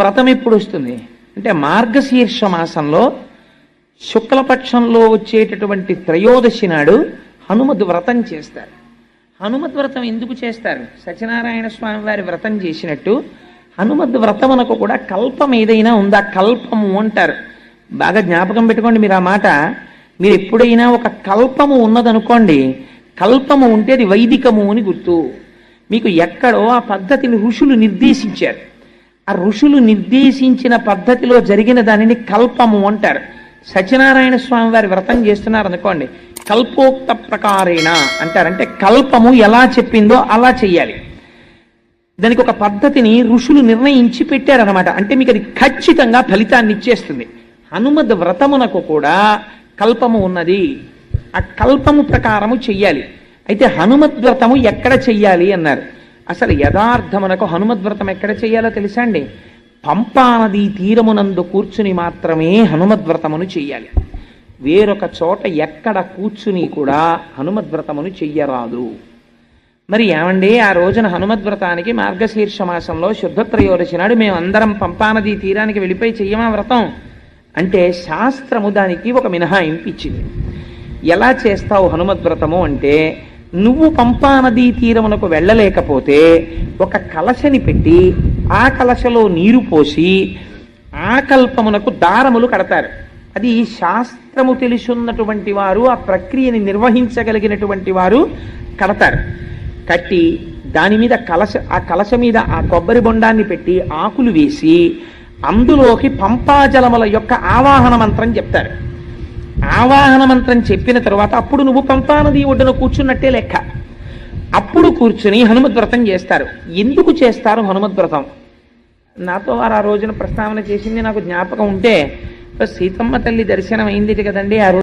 వ్రతం ఎప్పుడు వస్తుంది అంటే మార్గశీర్ష మాసంలో శుక్లపక్షంలో వచ్చేటటువంటి త్రయోదశి నాడు హనుమద్ వ్రతం చేస్తారు. హనుమద్ వ్రతం ఎందుకు చేస్తారు? సత్యనారాయణ స్వామి వారి వ్రతం చేసినట్టు హనుమద్ వ్రతమునకు కూడా కల్పం ఏదైనా ఉందా? కల్పము అంటారు. బాగా జ్ఞాపకం పెట్టుకోండి మీరు ఆ మాట. మీరు ఎప్పుడైనా ఒక కల్పము ఉన్నదనుకోండి, కల్పము ఉంటే అది వైదికము అని గుర్తు. మీకు ఎక్కడో ఆ పద్ధతిని ఋషులు నిర్దేశించారు. ఆ ఋషులు నిర్దేశించిన పద్ధతిలో జరిగిన దానిని కల్పము అంటారు. సత్యనారాయణ స్వామి వారి వ్రతం చేస్తున్నారు అనుకోండి, కల్పోక్త ప్రకారేణ అంటారు. అంటే కల్పము ఎలా చెప్పిందో అలా చెయ్యాలి. దానికి ఒక పద్ధతిని ఋషులు నిర్ణయించి పెట్టారనమాట. అంటే మీకు అది ఖచ్చితంగా ఫలితాన్ని ఇచ్చేస్తుంది. హనుమద్ వ్రతమునకు కూడా కల్పము ఉన్నది. ఆ కల్పము ప్రకారము చెయ్యాలి. అయితే హనుమద్ వ్రతము ఎక్కడ చెయ్యాలి అన్నారు. అసలు యథార్థమునకు హనుమద్ వ్రతం ఎక్కడ చెయ్యాలో తెలుసా అండి? పంపానది తీరమునందు కూర్చుని మాత్రమే హనుమద్ వ్రతమును చెయ్యాలి. వేరొక చోట ఎక్కడ కూర్చుని కూడా హనుమద్ వ్రతమును చెయ్యరాదు. మరి ఏమండి, ఆ రోజున హనుమద్ వ్రతానికి మార్గశీర్ష మాసంలో శుద్ధ త్రయోదశి నాడు మేమందరం పంపానది తీరానికి వెళ్ళిపోయి చెయ్యమా వ్రతం అంటే శాస్త్రము దానికి ఒక మినహాయింపు ఇచ్చింది. ఎలా చేస్తావు హనుమద్ వ్రతము అంటే, నువ్వు పంపానదీ తీరమునకు వెళ్ళలేకపోతే ఒక కలశని పెట్టి ఆ కలశలో నీరు పోసి ఆ కల్పమునకు దారములు కడతారు. అది శాస్త్రము తెలుసున్నటువంటి వారు, ఆ ప్రక్రియని నిర్వహించగలిగినటువంటి వారు కడతారు. కట్టి దాని మీద ఆ కలశ మీద ఆ కొబ్బరి బొండాన్ని పెట్టి ఆకులు వేసి అందులోకి పంపాజలముల యొక్క ఆవాహన మంత్రం చెప్తారు. ఆవాహన మంత్రం చెప్పిన తర్వాత అప్పుడు నువ్వు పంపానది ఒడ్డున కూర్చున్నట్టే లెక్క. అప్పుడు కూర్చుని హనుమద్ వ్రతం చేస్తారు. ఎందుకు చేస్తారు హనుమద్ వ్రతం? నాతో వారు ఆ రోజున ప్రస్తావన చేసింది నాకు జ్ఞాపకం ఉంటే, సీతమ్మ తల్లి దర్శనం అయింది కదండి ఆ రోజు.